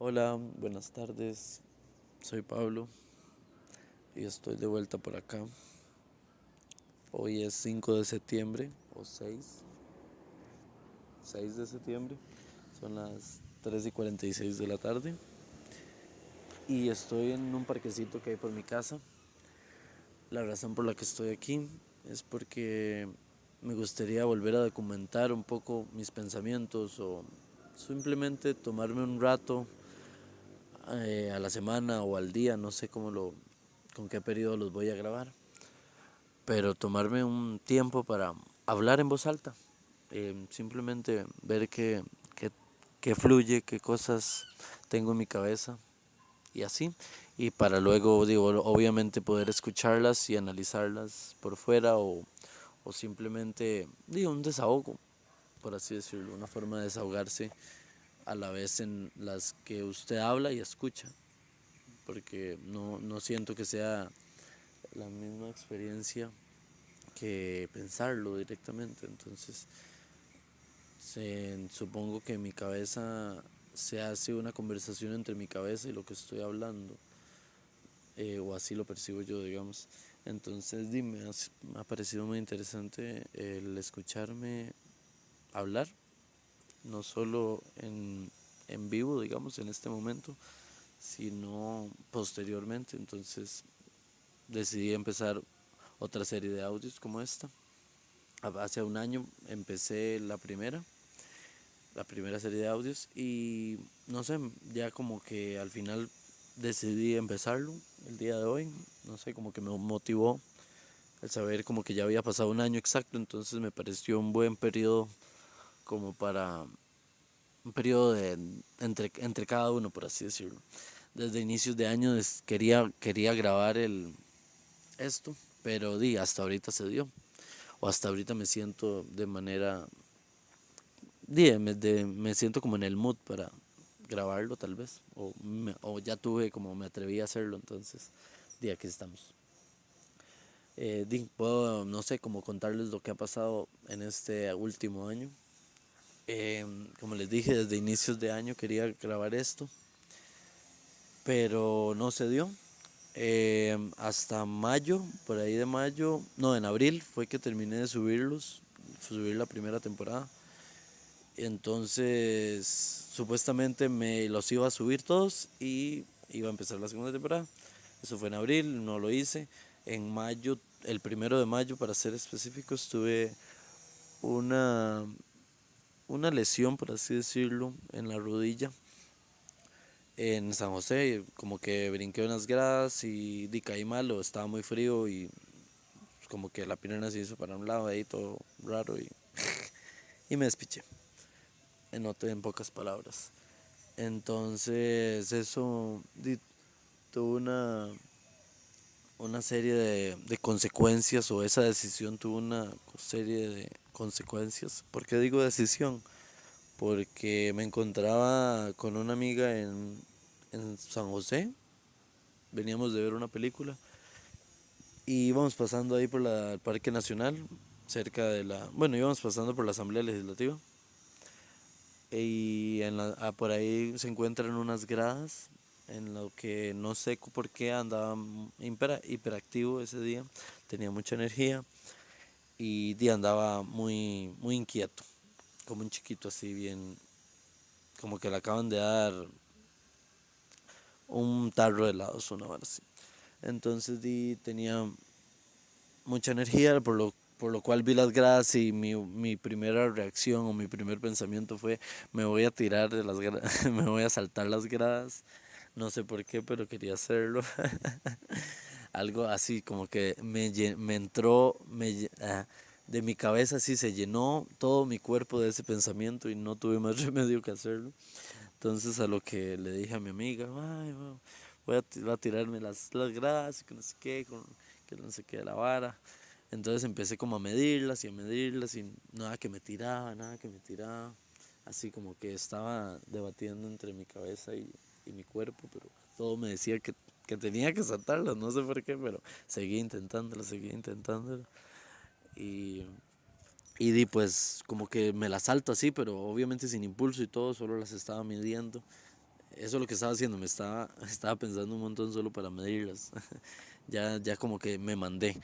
Hola, buenas tardes. Soy Pablo y estoy de vuelta por acá. Hoy es 5 de septiembre o 6 de septiembre. Son las 3:46 de la tarde y estoy en un parquecito que hay por mi casa. La razón por la que estoy aquí es porque me gustaría volver a documentar un poco mis pensamientos o simplemente tomarme un rato a la semana o al día, no sé con qué periodo los voy a grabar, pero tomarme un tiempo para hablar en voz alta, simplemente ver qué fluye, qué cosas tengo en mi cabeza y así, y para luego, digo, obviamente poder escucharlas y analizarlas por fuera o simplemente, digo, un desahogo, por así decirlo, una forma de desahogarse a la vez en las que usted habla y escucha, porque no siento que sea la misma experiencia que pensarlo directamente. Entonces, supongo que en mi cabeza se hace una conversación entre mi cabeza y lo que estoy hablando, o así lo percibo yo, digamos. Entonces, dime, me ha parecido muy interesante el escucharme hablar, no solo en vivo, digamos, en este momento, sino posteriormente. Entonces, decidí empezar otra serie de audios como esta. Hace un año empecé la primera serie de audios y no sé, ya como que al final decidí empezarlo el día de hoy, no sé, como que me motivó el saber como que ya había pasado un año exacto, entonces me pareció un buen periodo como para un periodo entre cada uno, por así decirlo. Desde inicios de año quería grabar esto, pero hasta ahorita se dio, o hasta ahorita me siento de manera me siento como en el mood para grabarlo tal vez, o ya tuve como me atreví a hacerlo, entonces, aquí estamos. Puedo, no sé, como contarles lo que ha pasado en este último año. Como les dije, desde inicios de año quería grabar esto, pero no se dio. Hasta mayo, por ahí de mayo, no, en abril fue que terminé de subir la primera temporada. Entonces, supuestamente me los iba a subir todos y iba a empezar la segunda temporada. Eso fue en abril, no lo hice. En mayo, el 1 de mayo, para ser específicos, tuve una, una lesión, por así decirlo, en la rodilla en San José. Como que brinqué unas gradas y caí mal o estaba muy frío y como que la pierna se hizo para un lado ahí todo raro y me despiché. En pocas palabras. Entonces eso tuvo una serie de consecuencias, o esa decisión tuvo una serie de consecuencias. ¿Por qué digo decisión? Porque me encontraba con una amiga en San José, veníamos de ver una película y íbamos pasando ahí por el Parque Nacional, cerca bueno, íbamos pasando por la Asamblea Legislativa y por ahí se encuentran unas gradas en lo que no sé por qué andaba hiperactivo ese día, tenía mucha energía y andaba muy inquieto, como un chiquito así bien, como que le acaban de dar un tarro de helados, una hora así. Entonces tenía mucha energía, por lo cual vi las gradas y mi primera reacción o mi primer pensamiento fue, me voy a tirar de las gradas, me voy a saltar las gradas, no sé por qué, pero quería hacerlo. Algo así como que me entró, de mi cabeza así se llenó todo mi cuerpo de ese pensamiento y no tuve más remedio que hacerlo. Entonces a lo que le dije a mi amiga, ay, voy a tirarme las gradas, que no sé qué, que no sé qué de la vara. Entonces empecé como a medirlas y nada que me tiraba, nada que me tiraba. Así como que estaba debatiendo entre mi cabeza y mi cuerpo, pero todo me decía que tenía que saltarlas, no sé por qué, pero seguía intentándolo. Y, pues como que me las salto así, pero obviamente sin impulso y todo, solo las estaba midiendo. eso es lo que estaba haciendo, estaba pensando un montón solo para medirlas. Ya como que me mandé.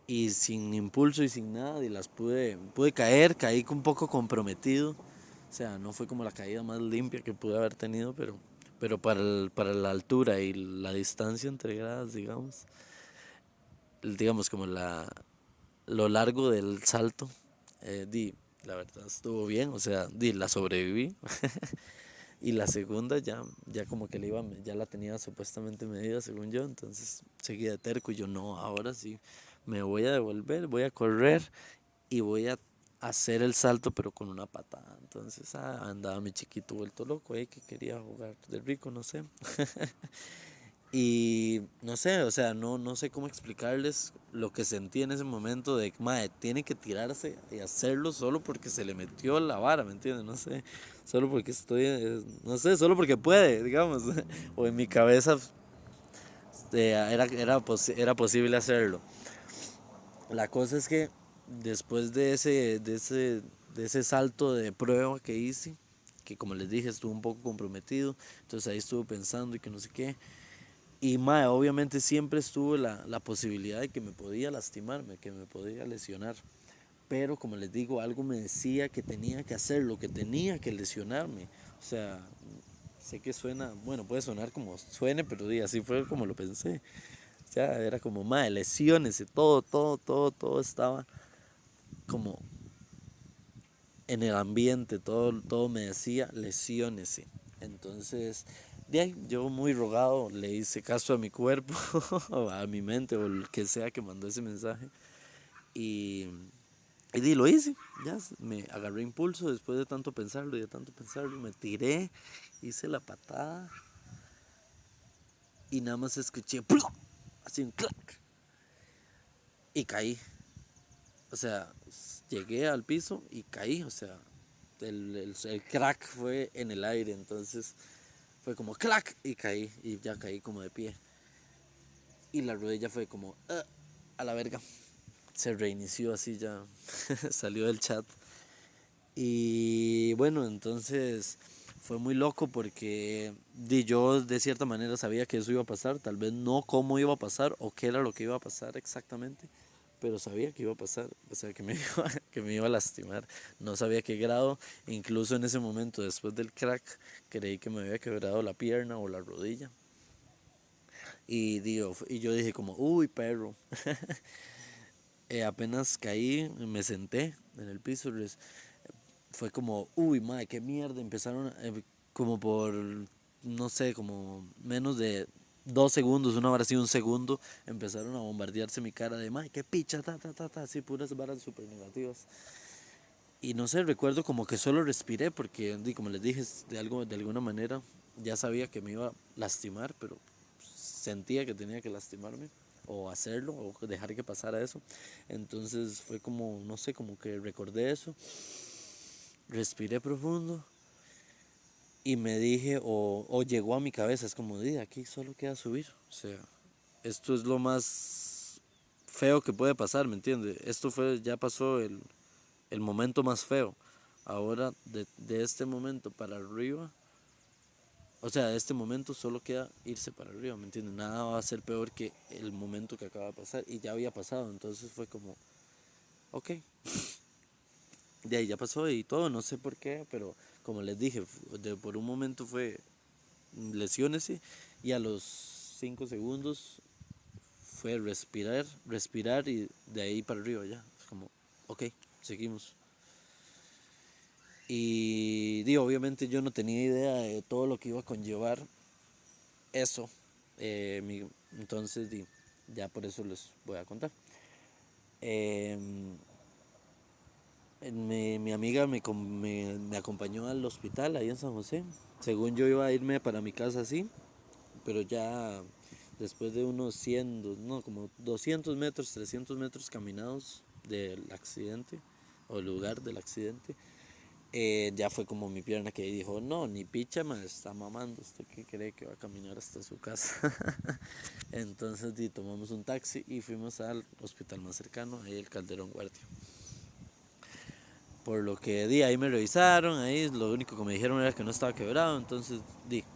Y sin impulso y sin nada, y las pude caer, caí un poco comprometido. O sea, no fue como la caída más limpia que pude haber tenido, pero para la altura y la distancia entre gradas, digamos como lo largo del salto, la verdad estuvo bien, o sea, la sobreviví. Y la segunda ya como que ya la tenía supuestamente medida según yo, entonces seguí de terco y yo no, ahora sí me voy a devolver, voy a correr y voy a hacer el salto pero con una patada. Entonces andaba mi chiquito vuelto loco ahí que quería jugar de rico, no sé. Y no sé, o sea, no sé cómo explicarles lo que sentí en ese momento de, madre, tiene que tirarse y hacerlo solo porque se le metió la vara, ¿me entiendes? No sé, solo porque no sé, solo porque puede, digamos. O en mi cabeza era posible hacerlo. La cosa es que después de ese salto de prueba que hice, que como les dije estuve un poco comprometido, entonces ahí estuve pensando y que no sé qué. Y mae, obviamente siempre estuvo la posibilidad de que me podía lastimarme, que me podía lesionar. Pero como les digo, algo me decía que tenía que hacerlo, que tenía que lesionarme. O sea, sé que suena, bueno, puede sonar como suene, pero así fue como lo pensé. O sea, era como, mae, lesiones, todo estaba como en el ambiente, todo me decía, lesiones. Entonces, de ahí, yo muy rogado le hice caso a mi cuerpo, a mi mente o el que sea que mandó ese mensaje. Y, lo hice, ya me agarré impulso después de tanto pensarlo y de tanto pensarlo. Me tiré, hice la patada y nada más escuché ¡plum! Así un clac y caí. O sea, llegué al piso y caí. O sea, el crack fue en el aire. Entonces fue como clac y caí. Y ya caí como de pie. Y la rodilla fue como a la verga. Se reinició así ya. Salió del chat. Y bueno, entonces fue muy loco porque yo de cierta manera sabía que eso iba a pasar, tal vez no cómo iba a pasar o qué era lo que iba a pasar exactamente, pero sabía que iba a pasar, o sea, que que me iba a lastimar. No sabía qué grado, incluso en ese momento después del crack creí que me había quebrado la pierna o la rodilla. Y yo dije como, uy, perro. Apenas caí, me senté en el piso, fue como, uy, madre, qué mierda. Empezaron como por, no sé, como menos de 2 segundos, una hora así, un segundo, empezaron a bombardearse mi cara de, madre, qué picha, así puras varas súper negativas. Y no sé, recuerdo como que solo respiré porque, como les dije, de alguna manera ya sabía que me iba a lastimar, pero sentía que tenía que lastimarme o hacerlo o dejar que pasara eso. Entonces fue como, no sé, como que recordé eso, respiré profundo y me dije, o llegó a mi cabeza, es como, aquí solo queda subir. O sea, esto es lo más feo que puede pasar, ¿me entiendes? Ya pasó el momento más feo. Ahora, de este momento para arriba, o sea, de este momento solo queda irse para arriba, ¿me entiendes? Nada va a ser peor que el momento que acaba de pasar y ya había pasado, entonces fue como, ok, de ahí ya pasó y todo, no sé por qué, pero como les dije, por un momento fue lesiones y a los 5 segundos fue respirar y de ahí para arriba ya, es como, ok, seguimos. Y obviamente yo no tenía idea de todo lo que iba a conllevar eso. Entonces ya por eso les voy a contar. Eh, mi amiga me acompañó al hospital ahí en San José. Según yo iba a irme para mi casa así, pero ya después de unos 100, no, como 200 metros, 300 metros caminados del accidente o el lugar del accidente, ya fue como mi pierna que dijo, no, ni picha me está mamando, ¿usted qué cree que va a caminar hasta su casa? Entonces tomamos un taxi y fuimos al hospital más cercano, ahí el Calderón Guardia. Por lo que ahí me revisaron, ahí lo único que me dijeron era que no estaba quebrado, entonces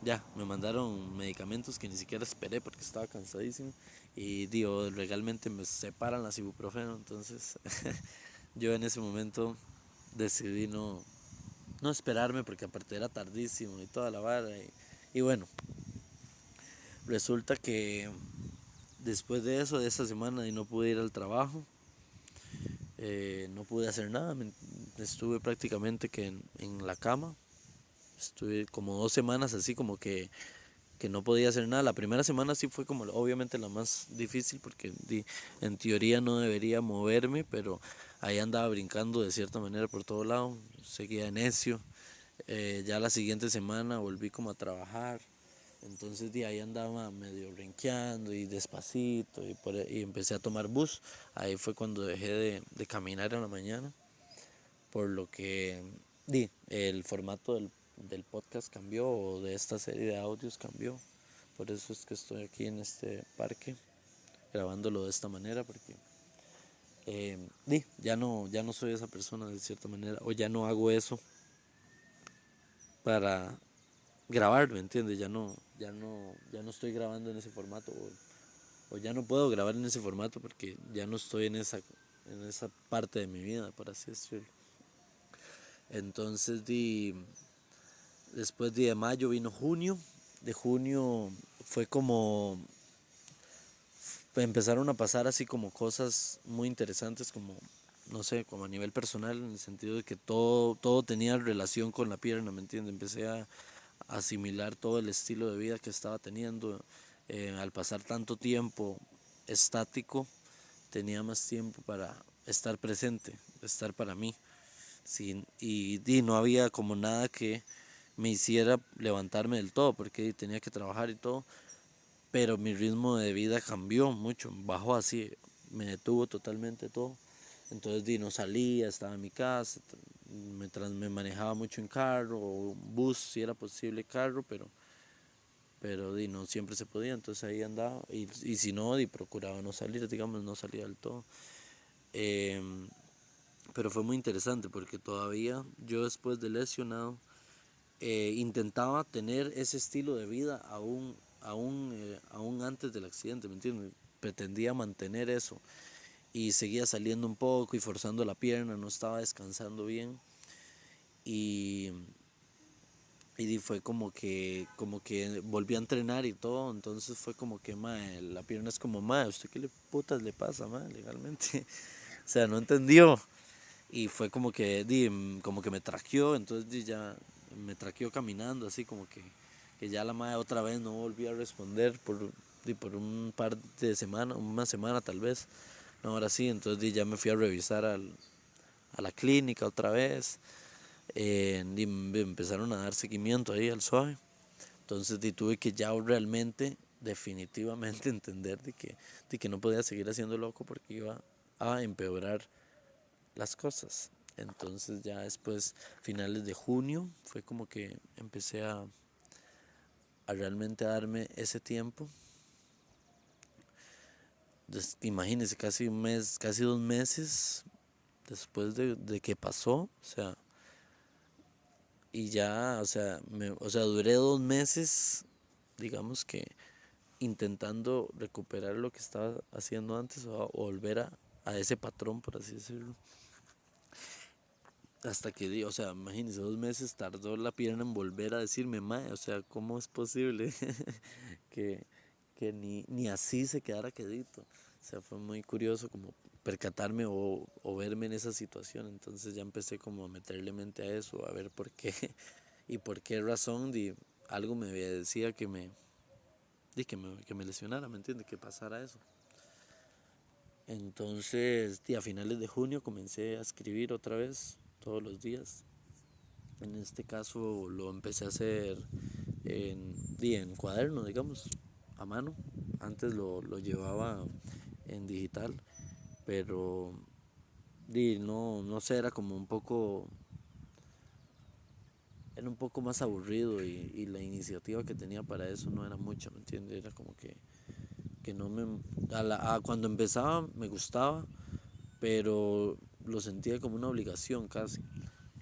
ya, me mandaron medicamentos que ni siquiera esperé porque estaba cansadísimo. Y digo, legalmente me separan las ibuprofeno, entonces yo en ese momento decidí no esperarme porque aparte era tardísimo y toda la vara. Y bueno, resulta que después de eso, de esa semana, y no pude ir al trabajo, no pude hacer nada, estuve prácticamente que en la cama, estuve como 2 semanas así como que no podía hacer nada. La primera semana sí fue como obviamente la más difícil porque en teoría no debería moverme, pero ahí andaba brincando de cierta manera por todo lado, seguía necio. Ya la siguiente semana volví como a trabajar, entonces de ahí andaba medio renqueando y despacito y empecé a tomar bus. Ahí fue cuando dejé de caminar en la mañana, por lo que el formato del podcast cambió o de esta serie de audios cambió. Por eso es que estoy aquí en este parque grabándolo de esta manera porque ya no soy esa persona de cierta manera o ya no hago eso para grabar, ¿me entiendes? Ya no estoy grabando en ese formato o ya no puedo grabar en ese formato porque ya no estoy en esa parte de mi vida, por así decirlo. Entonces después de mayo vino junio. De junio fue como empezaron a pasar así como cosas muy interesantes, como no sé, como a nivel personal, en el sentido de que todo tenía relación con la pierna, ¿me entiendes? Empecé a asimilar todo el estilo de vida que estaba teniendo. Al pasar tanto tiempo estático, tenía más tiempo para estar presente, estar para mí. Y no había como nada que me hiciera levantarme del todo, porque tenía que trabajar y todo, pero mi ritmo de vida cambió mucho, bajó así, me detuvo totalmente todo. Entonces no salía, estaba en mi casa, me manejaba mucho en carro o bus si era posible carro, pero no siempre se podía, entonces ahí andaba y si no, procuraba no salir, digamos, no salía del todo. Em, pero fue muy interesante porque todavía yo después de lesionado intentaba tener ese estilo de vida aún antes del accidente, ¿me entiendes? Pretendía mantener eso y seguía saliendo un poco y forzando la pierna, no estaba descansando bien y, y fue como que volví a entrenar y todo, entonces fue como que mae, la pierna es como mae, ¿usted qué le putas le pasa, mae, legalmente? O sea, no entendió y fue como que me traqueó, entonces ya me traqueó caminando, así como que ya la madre otra vez no volví a responder por un par de semanas, una semana tal vez, no, ahora sí, entonces ya me fui a revisar a la clínica otra vez, y me empezaron a dar seguimiento ahí al suave, entonces tuve que ya realmente, definitivamente entender de que no podía seguir haciendo loco porque iba a empeorar las cosas. Entonces ya después, finales de junio, fue como que empecé a realmente darme ese tiempo. Imagínense, casi un mes, casi 2 meses después de que pasó, o sea, y ya, o sea, duré 2 meses, digamos que intentando recuperar lo que estaba haciendo antes o volver a ese patrón, por así decirlo. Hasta que o sea, imagínense, 2 meses tardó la pierna en volver a decirme, mae, o sea, ¿cómo es posible que, que ni así se quedara quedito? O sea, fue muy curioso como percatarme o verme en esa situación. Entonces ya empecé como a meterle mente a eso, a ver por qué y por qué razón algo me decía que me lesionara, ¿me entiendes? Que pasara eso. Entonces, a finales de junio comencé a escribir otra vez, todos los días. En este caso lo empecé a hacer en cuaderno, digamos, a mano. Antes lo llevaba en digital, pero no sé, era un poco más aburrido y la iniciativa que tenía para eso no era mucha, ¿me entiendes? Era como que no cuando empezaba me gustaba, pero lo sentía como una obligación casi.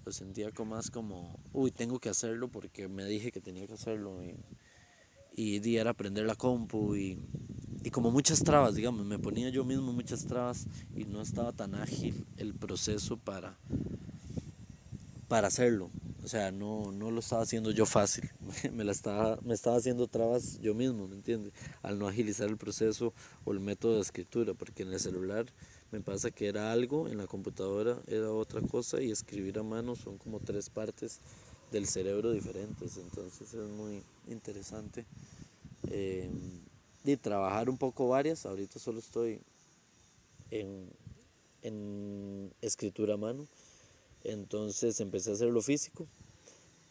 Lo sentía como más como, uy, tengo que hacerlo porque me dije que tenía que hacerlo. y era aprender la compu y como muchas trabas, digamos, me ponía yo mismo muchas trabas y no estaba tan ágil el proceso para hacerlo. O sea, no lo estaba haciendo yo fácil, me estaba haciendo trabas yo mismo, ¿me entiendes? Al no agilizar el proceso o el método de escritura, porque en el celular me pasa que era algo, en la computadora era otra cosa y escribir a mano son como tres partes del cerebro diferentes, entonces es muy interesante. Eh, y trabajar un poco varias, ahorita solo estoy en, en escritura a mano, entonces empecé a hacerlo físico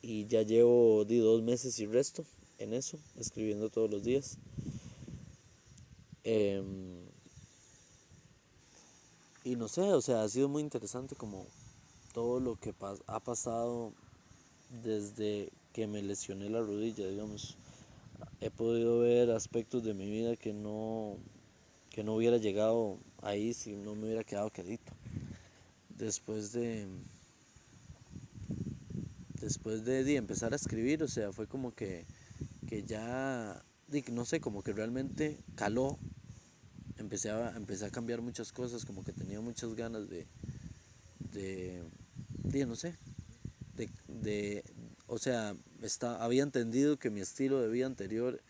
y ya llevo 2 meses y resto en eso, escribiendo todos los días. Eh, y no sé, o sea, ha sido muy interesante como todo lo que ha pasado desde que me lesioné la rodilla, digamos. He podido ver aspectos de mi vida que no hubiera llegado ahí si no me hubiera quedado quedito. Después de, después de empezar a escribir, o sea, fue como que ya, no sé, como que realmente caló. Empecé a cambiar muchas cosas, como que tenía muchas ganas de, no sé, de o sea, había entendido que mi estilo de vida anterior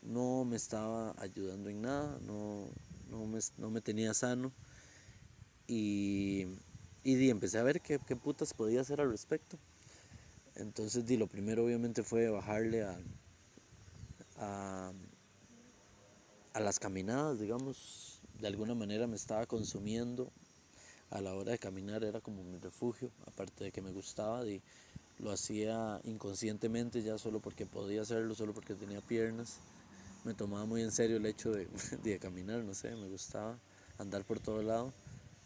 no me estaba ayudando en nada, no me tenía sano y, empecé a ver qué putas podía hacer al respecto. Entonces lo primero obviamente fue bajarle a, a las caminadas, digamos, de alguna manera me estaba consumiendo a la hora de caminar, era como mi refugio, aparte de que me gustaba, lo hacía inconscientemente ya solo porque podía hacerlo, solo porque tenía piernas. Me tomaba muy en serio el hecho de caminar, no sé, me gustaba andar por todo lado,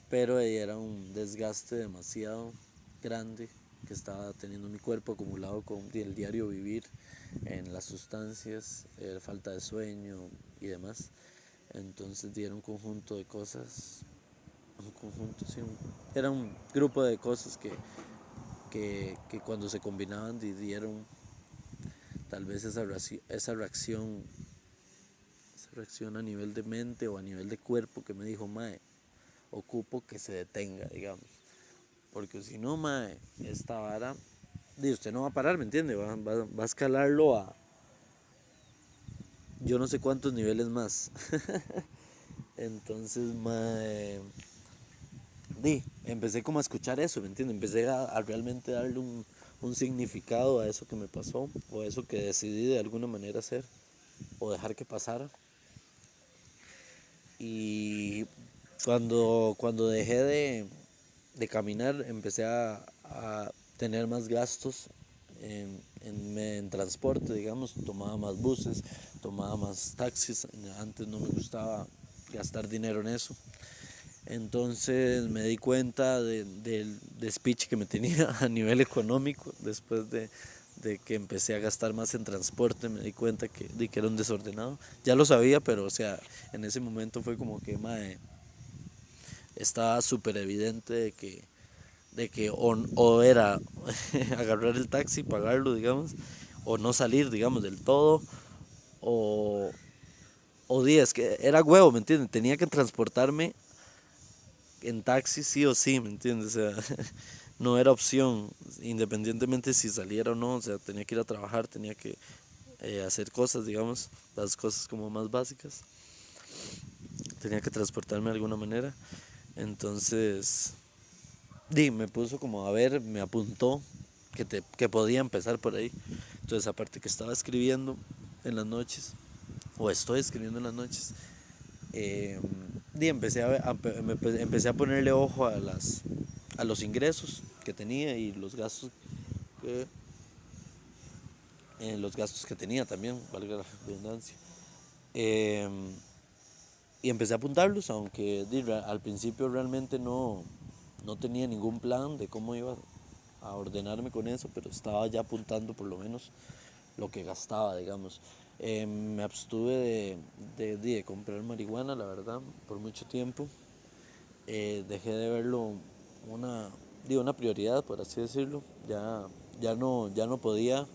pero era un desgaste demasiado grande que estaba teniendo mi cuerpo acumulado con el diario vivir en las sustancias, falta de sueño y demás. Entonces era un conjunto de cosas, un conjunto, sí, era un grupo de cosas que cuando se combinaban dieron tal vez esa reacción a nivel de mente o a nivel de cuerpo que me dijo, mae, ocupo que se detenga, digamos. Porque si no, mae, esta vara, usted no va a parar, ¿me entiende? Va a escalarlo a yo no sé cuántos niveles más. Entonces, mae, empecé como a escuchar eso, ¿me entiende? Empecé a realmente darle un significado a eso que me pasó, o a eso que decidí de alguna manera hacer, o dejar que pasara. Y cuando dejé de caminar, empecé a tener más gastos en transporte, digamos, tomaba más buses, tomaba más taxis, antes no me gustaba gastar dinero en eso. Entonces me di cuenta del speech que me tenía a nivel económico después de que empecé a gastar más en transporte, me di cuenta que era un desordenado. Ya lo sabía, pero o sea, en ese momento fue como que mae, estaba súper evidente de que o era agarrar el taxi, pagarlo, digamos, o no salir, digamos, del todo, o, es que era huevo, ¿me entiendes? Tenía que transportarme en taxi sí o sí, ¿me entiendes? O sea, no era opción, independientemente si saliera o no, o sea, tenía que ir a trabajar, tenía que hacer cosas, digamos, las cosas como más básicas, tenía que transportarme de alguna manera, entonces, me puso como a ver, me apuntó que podía empezar por ahí, entonces aparte que estaba escribiendo en las noches, o estoy escribiendo en las noches, eh, empecé a ponerle ojo a los ingresos que tenía y los gastos que tenía también, valga la redundancia. Eh, y empecé a apuntarlos, aunque al principio realmente no tenía ningún plan de cómo iba a ordenarme con eso, pero estaba ya apuntando por lo menos lo que gastaba, digamos. Me abstuve de comprar marihuana, la verdad, por mucho tiempo. Dejé de verlo una, una prioridad, por así decirlo. Ya no podía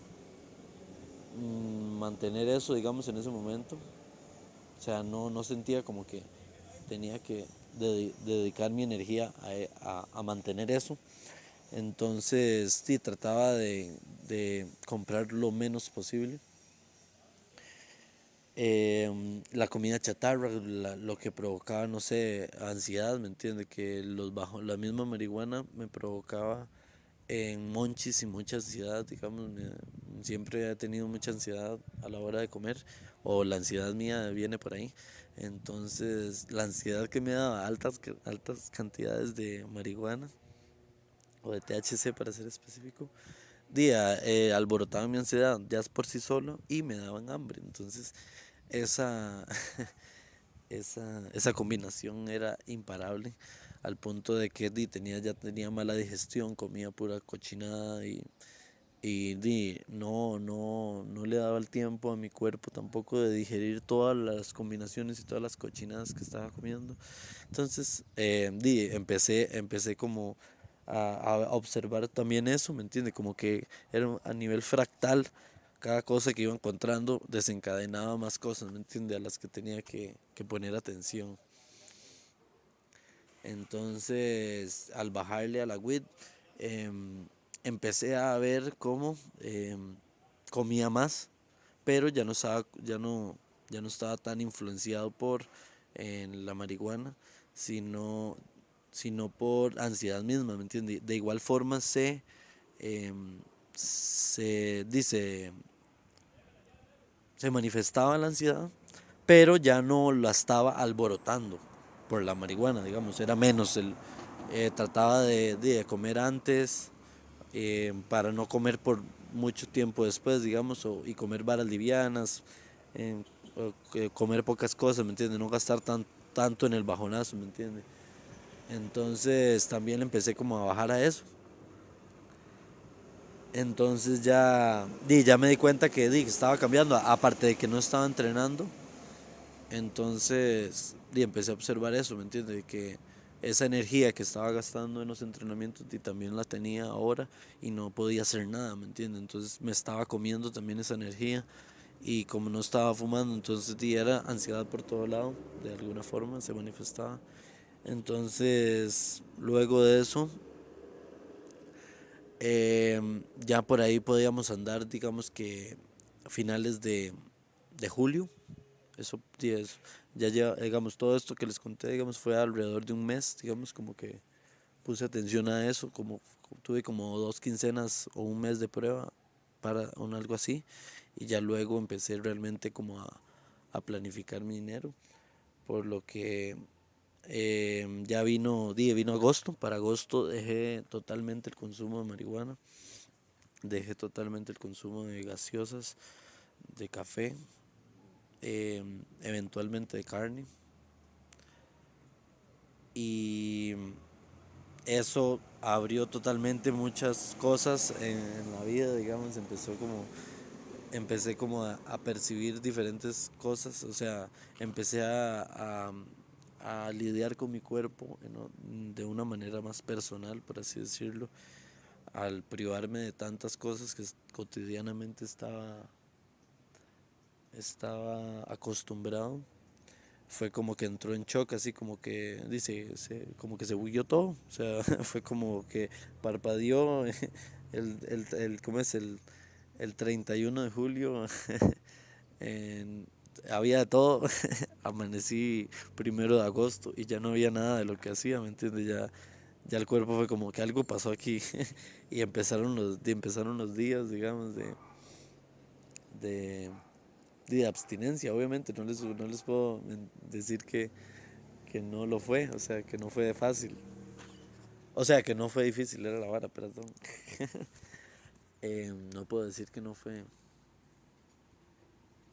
mantener eso, digamos, en ese momento. O sea, no sentía como que tenía que dedicar mi energía a mantener eso. Entonces, sí, trataba de comprar lo menos posible. La comida chatarra, lo que provocaba, no sé, ansiedad, ¿me entiende? Que la misma marihuana me provocaba en monchis y mucha ansiedad, digamos, siempre he tenido mucha ansiedad a la hora de comer, o la ansiedad mía viene por ahí. Entonces, la ansiedad que me daba altas cantidades de marihuana, o de THC para ser específico, alborotaban mi ansiedad ya por sí solo y me daban hambre. Entonces, esa, esa combinación era imparable al punto de que ya tenía mala digestión, comía pura cochinada no le daba el tiempo a mi cuerpo tampoco de digerir todas las combinaciones y todas las cochinadas que estaba comiendo. Entonces, empecé como a observar también eso, ¿me entiende? Como que era a nivel fractal, cada cosa que iba encontrando desencadenaba más cosas, ¿me entiende? A las que tenía que poner atención. Entonces, al bajarle a la WID, empecé a ver cómo comía más, pero ya no estaba tan influenciado por la marihuana, sino, sino por ansiedad misma, ¿me entiendes? De igual forma se dice, se manifestaba la ansiedad, pero ya no la estaba alborotando por la marihuana, digamos, era menos trataba de comer antes para no comer por mucho tiempo después, digamos, y comer varas livianas, eh, comer pocas cosas, ¿me entiendes? No gastar tanto en el bajonazo, ¿me entiendes? Entonces también empecé como a bajar a eso. Entonces ya me di cuenta que estaba cambiando, aparte de que no estaba entrenando. Entonces empecé a observar eso, ¿me entiendes? Que esa energía que estaba gastando en los entrenamientos también la tenía ahora y no podía hacer nada, ¿me entiendes? Entonces me estaba comiendo también esa energía y como no estaba fumando, entonces era ansiedad por todo lado, de alguna forma se manifestaba. Entonces, luego de eso, ya por ahí podíamos andar, digamos que a finales de julio. Eso, sí, ya lleva, digamos, todo esto que les conté, digamos, fue alrededor de un mes, digamos, como que puse atención a eso, como tuve como 2 quincenas o un mes de prueba para algo así, y ya luego empecé realmente como a planificar mi dinero, por lo que ya vino agosto, para agosto dejé totalmente el consumo de marihuana, dejé totalmente el consumo de gaseosas, de café, eventualmente de carne. Y eso abrió totalmente muchas cosas en la vida, digamos, empecé como a percibir diferentes cosas, o sea, empecé a lidiar con mi cuerpo de una manera más personal, por así decirlo, al privarme de tantas cosas que cotidianamente estaba acostumbrado. Fue como que entró en shock, así como que como que se huyó todo, o sea, fue como que parpadeó ¿cómo es? El 31 de julio, en- había de todo, amanecí 1 de agosto y ya no había nada de lo que hacía, ¿me entiendes? Ya el cuerpo fue como que algo pasó aquí y empezaron los días, digamos, de, de abstinencia, obviamente, no les puedo decir que no lo fue, o sea, que no fue fácil. O sea, que no fue difícil, era la vara, perdón. No puedo decir que no fue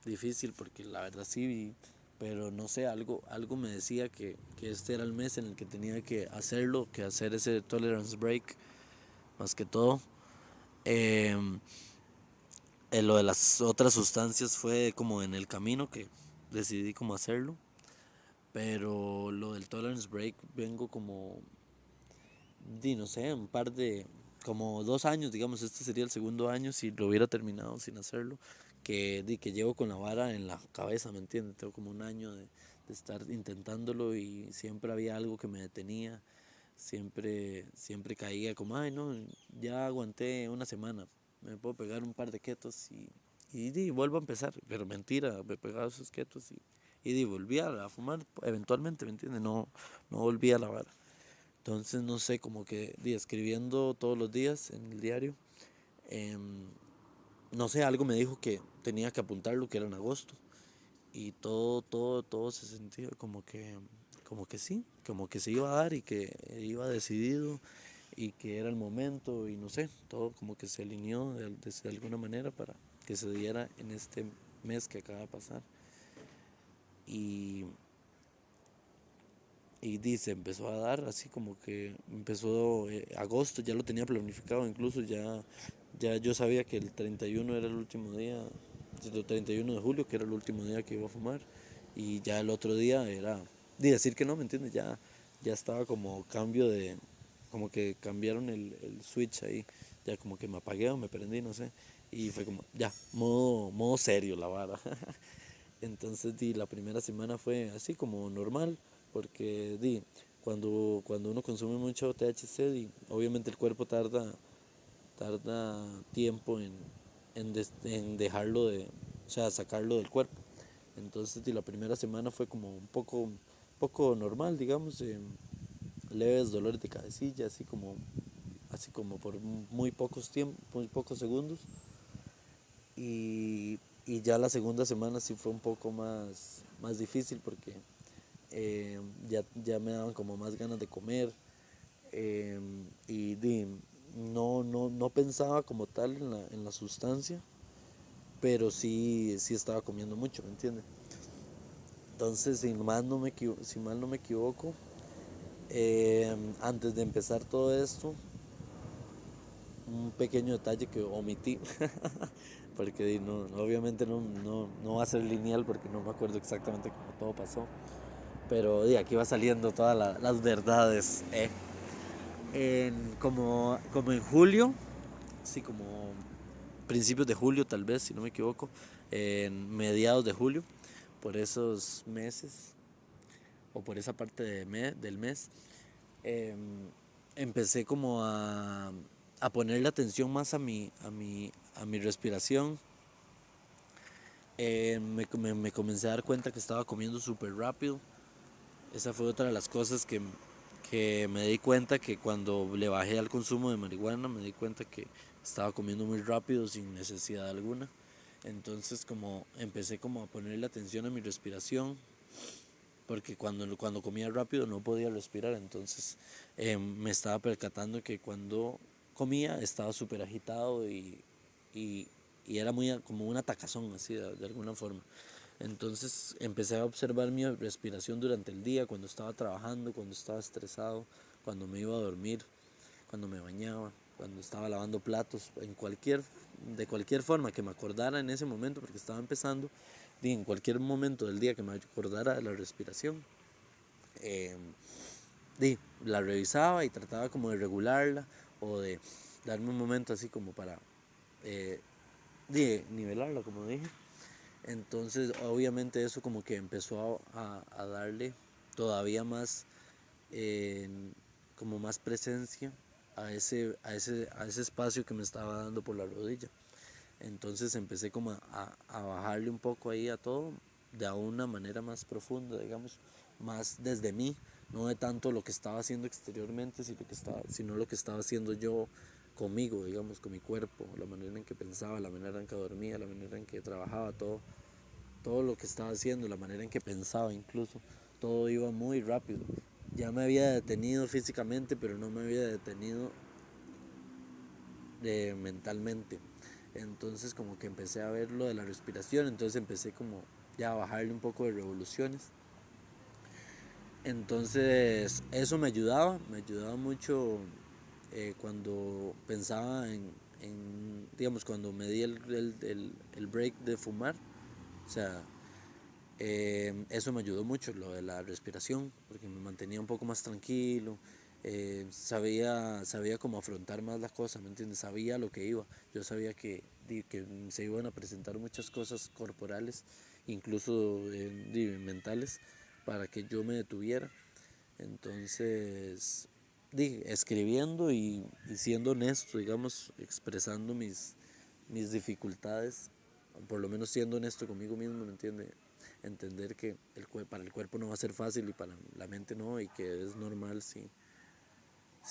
difícil porque la verdad sí, pero no sé, algo me decía que este era el mes en el que tenía que hacerlo, que hacer ese tolerance break, más que todo. Eh, lo de las otras sustancias fue como en el camino que decidí cómo hacerlo, pero lo del tolerance break vengo como no sé, como 2 años, digamos, este sería el segundo año si lo hubiera terminado sin hacerlo, que llevo con la vara en la cabeza, ¿me entiendes? Tengo como un año de estar intentándolo y siempre había algo que me detenía, siempre caía como, ay no, ya aguanté una semana, me puedo pegar un par de ketos y vuelvo a empezar, pero mentira, me pegaba esos ketos y volví a fumar eventualmente, ¿me entiendes? No volví a la vara. Entonces, no sé, como que escribiendo todos los días en el diario, em, no sé, algo me dijo que tenía que apuntarlo, que era en agosto. Y todo se sentía como que sí, como que se iba a dar y que iba decidido y que era el momento y no sé, todo como que se alineó de alguna manera para que se diera en este mes que acaba de pasar. Y, se empezó a dar así como que empezó agosto, ya lo tenía planificado, incluso ya yo sabía que el 31 era el último día, el 31 de julio, que era el último día que iba a fumar, y ya el otro día era decir que no, ¿me entiendes? Ya estaba como cambio de, como que cambiaron el switch ahí, ya como que me apagué o me prendí, no sé, y fue como, ya, modo serio la vara. Entonces, la primera semana fue así como normal, porque cuando uno consume mucho THC, obviamente el cuerpo tarda tiempo en dejarlo o sea, sacarlo del cuerpo. Entonces, la primera semana fue como un poco normal, digamos, leves dolores de cabecilla, así como por muy pocos segundos. Y ya la segunda semana sí fue un poco más difícil porque ya me daban como más ganas de comer, eh, y no pensaba como tal en la sustancia, pero sí estaba comiendo mucho, ¿me entiendes? Entonces, si mal no me equivoco, antes de empezar todo esto, un pequeño detalle que omití, porque obviamente no va a ser lineal porque no me acuerdo exactamente cómo todo pasó, pero aquí va saliendo todas las verdades. Como en julio, sí, como principios de julio tal vez, si no me equivoco, en mediados de julio, por esos meses o por esa parte del mes, em, empecé como a ponerle atención más a mi respiración. Me comencé a dar cuenta que estaba comiendo súper rápido. Esa fue otra de las cosas que me di cuenta, que cuando le bajé al consumo de marihuana me di cuenta que estaba comiendo muy rápido sin necesidad alguna. Entonces como empecé como a ponerle atención a mi respiración, porque cuando comía rápido no podía respirar. Entonces me estaba percatando que cuando comía estaba súper agitado y, y era muy como una atacazón así de alguna forma. Entonces empecé a observar mi respiración durante el día, cuando estaba trabajando, cuando estaba estresado, cuando me iba a dormir, cuando me bañaba, cuando estaba lavando platos, de cualquier forma que me acordara en ese momento, porque estaba empezando, en cualquier momento del día que me acordara de la respiración, eh, la revisaba y trataba como de regularla o de darme un momento así como para eh, nivelarla, como dije. Entonces, obviamente eso como que empezó a darle todavía más, eh, como más presencia a ese espacio que me estaba dando por la rodilla. Entonces empecé como a bajarle un poco ahí a todo de una manera más profunda, digamos, más desde mí, no de tanto lo que estaba haciendo exteriormente, sino lo que estaba haciendo yo conmigo, digamos, con mi cuerpo, la manera en que pensaba, la manera en que dormía, la manera en que trabajaba, todo lo que estaba haciendo, la manera en que pensaba incluso, todo iba muy rápido. Ya me había detenido físicamente, pero no me había detenido mentalmente. Entonces como que empecé a ver lo de la respiración, entonces empecé como ya a bajarle un poco de revoluciones. Entonces eso me ayudaba mucho, cuando pensaba digamos, cuando me di el break de fumar. O sea, eso me ayudó mucho, lo de la respiración, porque me mantenía un poco más tranquilo, sabía cómo afrontar más las cosas, ¿me entiendes? Sabía lo que iba, yo sabía que que se iban a presentar muchas cosas corporales, incluso mentales, para que yo me detuviera. Entonces, escribiendo y siendo honesto, digamos, expresando mis dificultades, por lo menos siendo honesto conmigo mismo, ¿me entiende? Entender que para el cuerpo no va a ser fácil y para la mente no, y que es normal si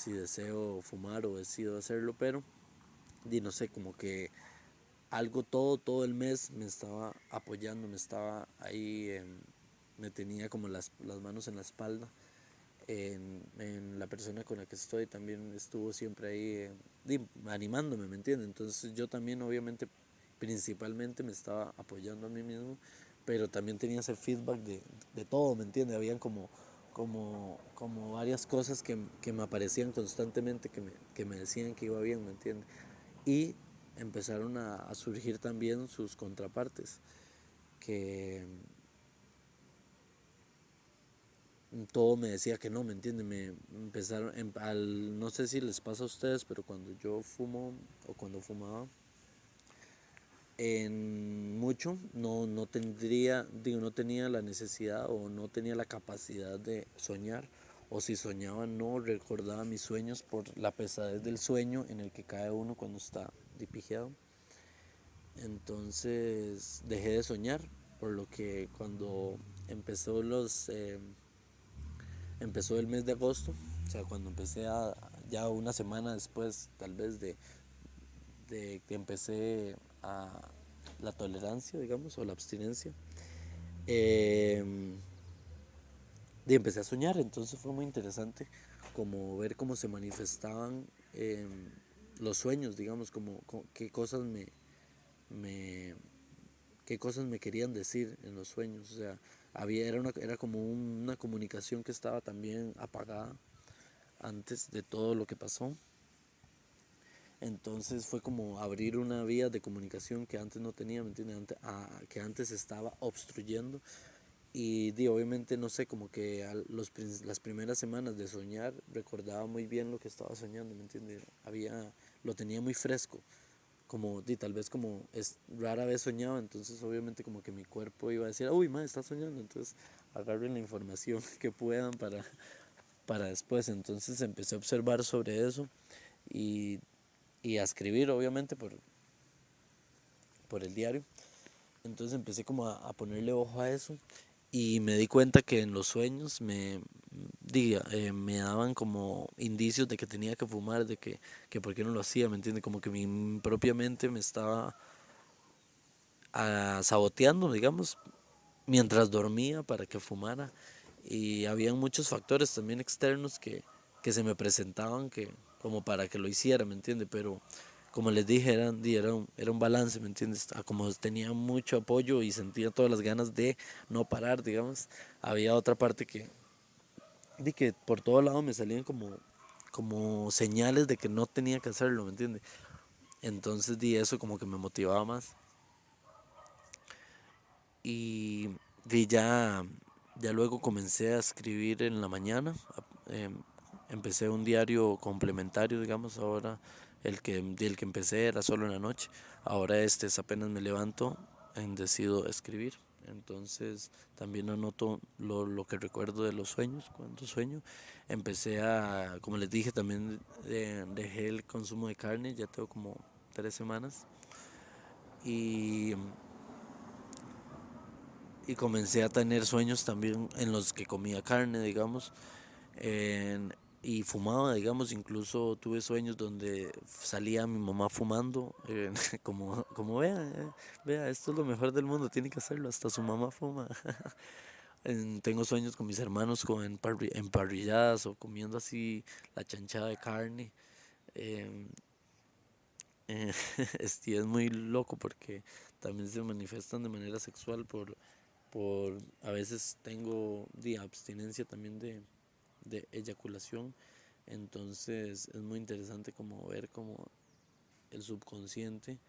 deseo fumar o decido hacerlo, pero no sé, como que algo todo el mes me estaba apoyando, me estaba ahí, me tenía como las manos en la espalda. En la persona con la que estoy también estuvo siempre ahí, animándome, ¿me entiendes? Entonces yo también obviamente principalmente me estaba apoyando a mí mismo, pero también tenía ese feedback de todo, ¿me entiendes? Habían como varias cosas que me aparecían constantemente, que me decían que iba bien, ¿me entiendes? Y empezaron a surgir también sus contrapartes, que todo me decía que no, ¿me entienden? Me empezaron, no sé si les pasa a ustedes, pero cuando yo fumo o cuando fumaba, en mucho no tenía la necesidad o no tenía la capacidad de soñar, o si soñaba no recordaba mis sueños por la pesadez del sueño en el que cae uno cuando está dipijeado. Entonces dejé de soñar, por lo que cuando empezó empezó el mes de agosto, o sea, cuando ya una semana después, tal vez de que empecé a la tolerancia, digamos, o la abstinencia, eh, empecé a soñar. Entonces fue muy interesante como ver cómo se manifestaban los sueños, digamos, como me, qué cosas me querían decir en los sueños. O sea, era como una comunicación que estaba también apagada antes de todo lo que pasó. Entonces fue como abrir una vía de comunicación que antes no tenía, ¿me entiendes? Que antes estaba obstruyendo. Y obviamente, no sé, como que las primeras semanas de soñar recordaba muy bien lo que estaba soñando, ¿me entiendes? Lo tenía muy fresco, como tal vez como rara vez soñaba, entonces obviamente como que mi cuerpo iba a decir, uy, madre, está soñando, entonces agarren la información que puedan para después. Entonces empecé a observar sobre eso y, y a escribir, obviamente, por el diario. Entonces empecé como a ponerle ojo a eso y me di cuenta que en los sueños me daban como indicios de que tenía que fumar, de que por qué no lo hacía, ¿me entiende? Como que mi propia mente me estaba saboteando, digamos, mientras dormía para que fumara. Y habían muchos factores también externos que se me presentaban como para que lo hiciera, ¿me entiende? Pero como les dije, era un balance, ¿me entiendes? Como tenía mucho apoyo y sentía todas las ganas de no parar, digamos, había otra parte que por todo lado me salían como señales de que no tenía que hacerlo, ¿me entiende? Entonces eso como que me motivaba más. Y ya luego comencé a escribir en la mañana. Empecé un diario complementario, digamos. Ahora el que empecé era solo en la noche. Ahora es apenas me levanto decido escribir. Entonces también anoto lo que recuerdo de los sueños, cuando sueño. Como les dije, también dejé el consumo de carne, ya tengo como 3 semanas. Y y comencé a tener sueños también en los que comía carne, digamos, y fumaba, digamos. Incluso tuve sueños donde salía mi mamá fumando, como vea, esto es lo mejor del mundo, tiene que hacerlo, hasta su mamá fuma. Tengo sueños con mis hermanos en parrilladas o comiendo así la chanchada de carne. em, eh, es muy loco porque también se manifiestan de manera sexual a veces tengo abstinencia también de eyaculación. Entonces es muy interesante como ver como el subconsciente,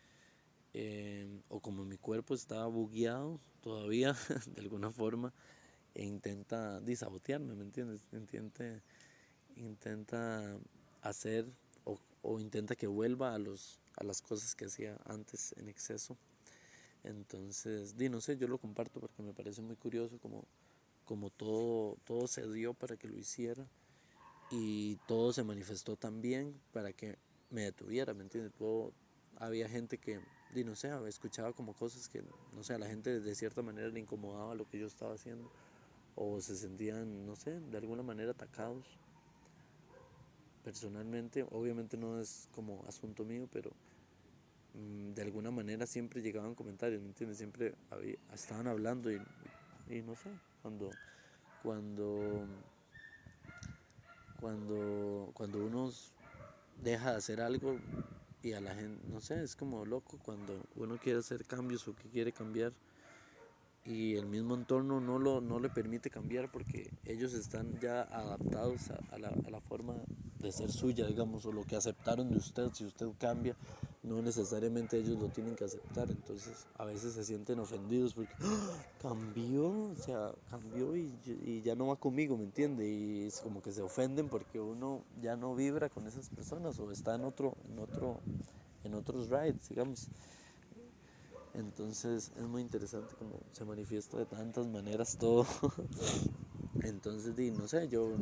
o como mi cuerpo está bugueado todavía de alguna forma, e intenta sabotearme, ¿me entiendes? Intenta hacer o intenta que vuelva a las cosas que hacía antes en exceso. Entonces, di, no sé, yo lo comparto porque me parece muy curioso como todo se dio para que lo hiciera y todo se manifestó también para que me detuviera, ¿me entiendes? Había gente que, di, no sé, escuchaba como cosas que, no sé, a la gente de cierta manera le incomodaba lo que yo estaba haciendo o se sentían, no sé, de alguna manera atacados personalmente. Obviamente no es como asunto mío, pero de alguna manera siempre llegaban comentarios, ¿me entiendes? Siempre estaban hablando y no sé, cuando, cuando uno deja de hacer algo y a la gente, no sé, es como loco cuando uno quiere hacer cambios o que quiere cambiar y el mismo entorno no le permite cambiar porque ellos están ya adaptados a la forma de ser suya, digamos, o lo que aceptaron de usted. Si usted cambia, no necesariamente ellos lo tienen que aceptar. Entonces, a veces se sienten ofendidos porque ¡ah! Cambió, o sea, cambió y ya no va conmigo, ¿me entiende? Y es como que se ofenden porque uno ya no vibra con esas personas o está en otros rides, digamos. Entonces es muy interesante como se manifiesta de tantas maneras todo. Entonces, no sé, yo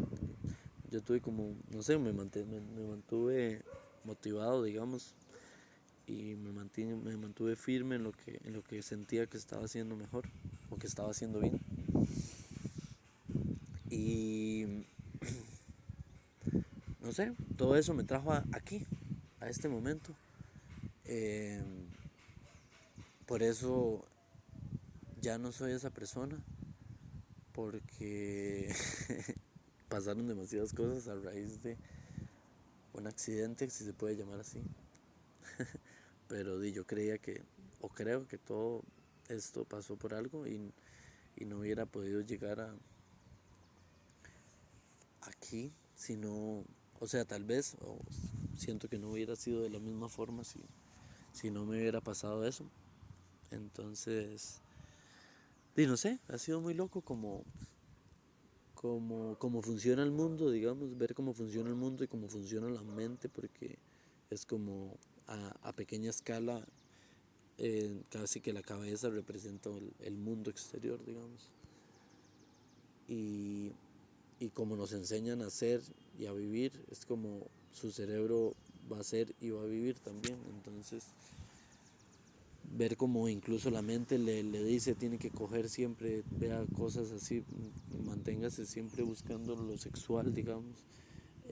tuve como, no sé, me mantuve motivado, digamos, y me mantuve firme en lo que sentía que estaba haciendo mejor o que estaba haciendo bien. Y no sé, todo eso me trajo aquí, a este momento. Eh, por eso ya no soy esa persona, porque pasaron demasiadas cosas a raíz de un accidente, si se puede llamar así. Pero yo creía que, o creo que todo esto pasó por algo y no hubiera podido llegar aquí si no, o sea, tal vez, o siento que no hubiera sido de la misma forma si no me hubiera pasado eso. Entonces, no sé, ha sido muy loco como funciona el mundo, digamos, ver cómo funciona el mundo y cómo funciona la mente, porque es como a pequeña escala, casi que la cabeza representa el mundo exterior, digamos. Y, y como nos enseñan a hacer y a vivir, es como su cerebro va a ser y va a vivir también. Entonces, ver como incluso la mente le dice tiene que coger siempre, vea cosas así, manténgase siempre buscando lo sexual, digamos.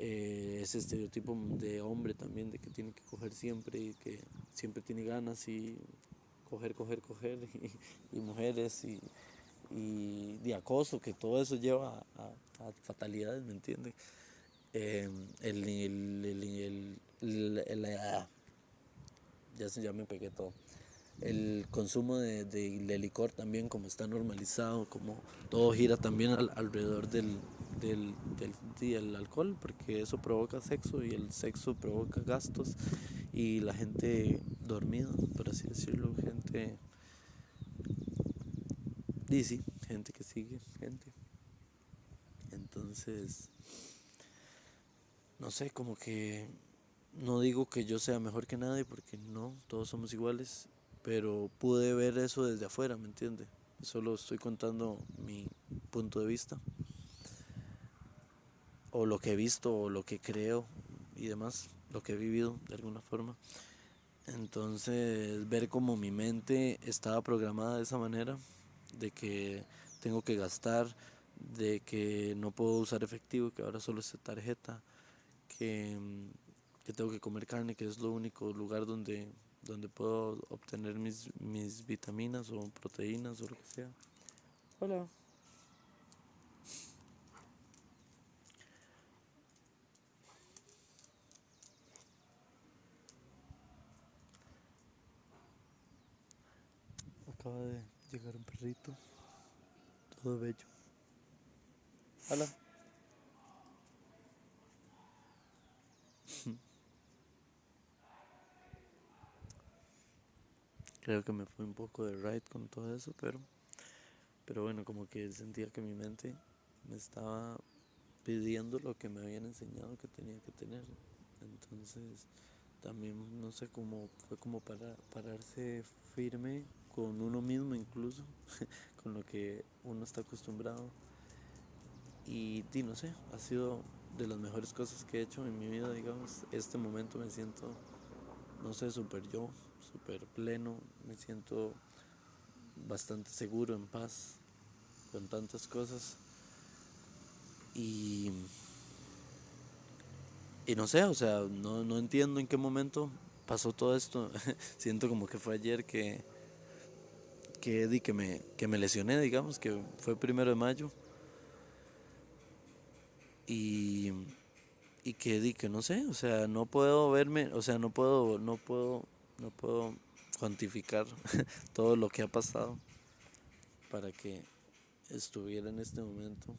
Ese estereotipo de hombre también, de que tiene que coger siempre y que siempre tiene ganas y coger y mujeres y de acoso, que todo eso lleva a fatalidades, ¿me entiendes? Eh, el, el, ya me pegué todo. El consumo de licor también, como está normalizado, como todo gira también alrededor del alcohol, porque eso provoca sexo y el sexo provoca gastos y la gente dormida, por así decirlo, gente, y sí, gente que sigue, gente. Entonces, no sé, como que no digo que yo sea mejor que nadie, porque no, todos somos iguales, pero pude ver eso desde afuera, ¿me entiende? Solo estoy contando mi punto de vista, o lo que he visto, o lo que creo y demás, lo que he vivido de alguna forma. Entonces, ver cómo mi mente estaba programada de esa manera, de que tengo que gastar, de que no puedo usar efectivo, que ahora solo es tarjeta, que, que tengo que comer carne, que es lo único lugar donde puedo obtener mis vitaminas o proteínas o lo que sea. Hola. Acaba de llegar un perrito, todo bello. Hola. Creo que me fui un poco de ride con todo eso, pero bueno, como que sentía que mi mente me estaba pidiendo lo que me habían enseñado que tenía que tener. Entonces, también, no sé, cómo fue como para pararse firme con uno mismo incluso, con lo que uno está acostumbrado. Y no sé, ha sido de las mejores cosas que he hecho en mi vida, digamos. Este momento me siento, no sé, súper yo, súper pleno, me siento bastante seguro, en paz, con tantas cosas. Y, y no sé, o sea, no entiendo en qué momento pasó todo esto. Siento como que fue ayer que me lesioné, digamos, que fue 1 de mayo. Y, y que no sé, o sea, no puedo verme, o sea, no puedo cuantificar todo lo que ha pasado para que estuviera en este momento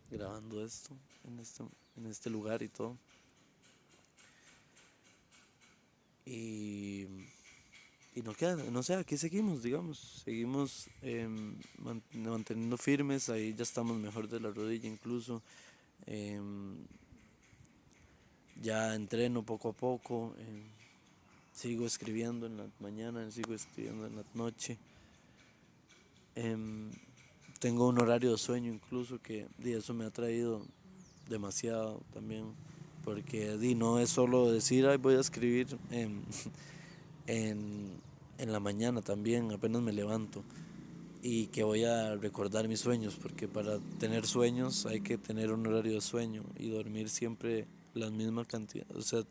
grabando esto, en este, en este lugar y todo. Y, y no queda, no sé, aquí seguimos, digamos, seguimos manteniendo firmes, ahí ya estamos mejor de la rodilla incluso. em, ya entreno poco a poco, sigo escribiendo en la mañana, sigo escribiendo en la noche. Em, Tengo un horario de sueño incluso que eso me ha traído demasiado también, porque no es solo decir, ay, voy a escribir en, en la mañana también, apenas me levanto, y que voy a recordar mis sueños, porque para tener sueños hay que tener un horario de sueño y dormir siempre la misma cantidad, o sea,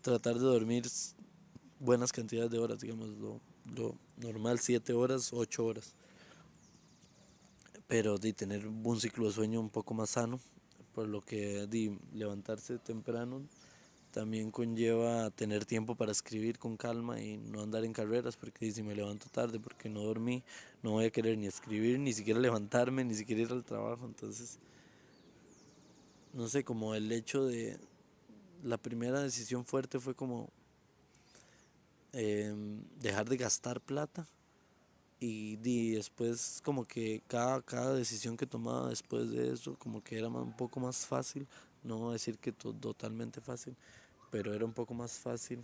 tratar de dormir buenas cantidades de horas, digamos, lo normal, 7 horas, 8 horas, pero de tener un ciclo de sueño un poco más sano, por lo que levantarse temprano también conlleva tener tiempo para escribir con calma y no andar en carreras, porque si me levanto tarde porque no dormí, no voy a querer ni escribir, ni siquiera levantarme, ni siquiera ir al trabajo. Entonces, no sé, como el hecho de la primera decisión fuerte fue como dejar de gastar plata. Y después como que cada decisión que tomaba después de eso como que era un poco más fácil, no voy a decir que totalmente fácil, pero era un poco más fácil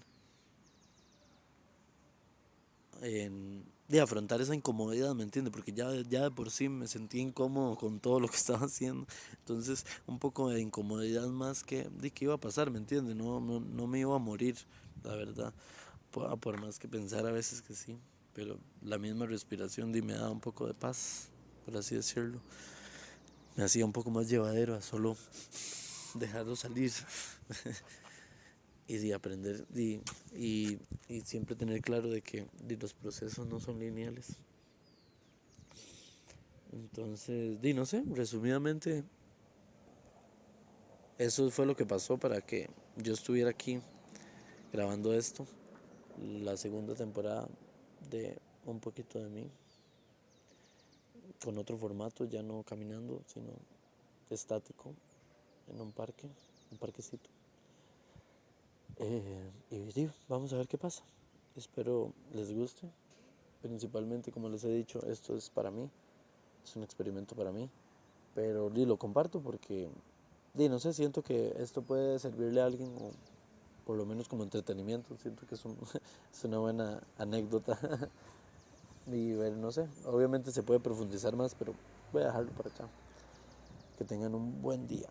de afrontar esa incomodidad, ¿me entiendes? Porque ya de por sí me sentía incómodo con todo lo que estaba haciendo, entonces un poco de incomodidad más que de qué iba a pasar, ¿me entiendes? No me iba a morir, la verdad, por más que pensar a veces que sí, pero la misma respiración me daba un poco de paz, por así decirlo, me hacía un poco más llevadero a solo dejarlo salir y de aprender y siempre tener claro de que los procesos no son lineales. Entonces, no sé, resumidamente, eso fue lo que pasó para que yo estuviera aquí grabando esto, la segunda temporada de Un poquito de mí, con otro formato, ya no caminando, sino estático, en un parquecito. Y vamos a ver qué pasa. Espero les guste. Principalmente, como les he dicho, esto es para mí, es un experimento para mí, pero lo comparto porque, no sé, siento que esto puede servirle a alguien o por lo menos como entretenimiento, siento que es, es una buena anécdota y ver, no sé, obviamente se puede profundizar más, pero voy a dejarlo por acá. Que tengan un buen día.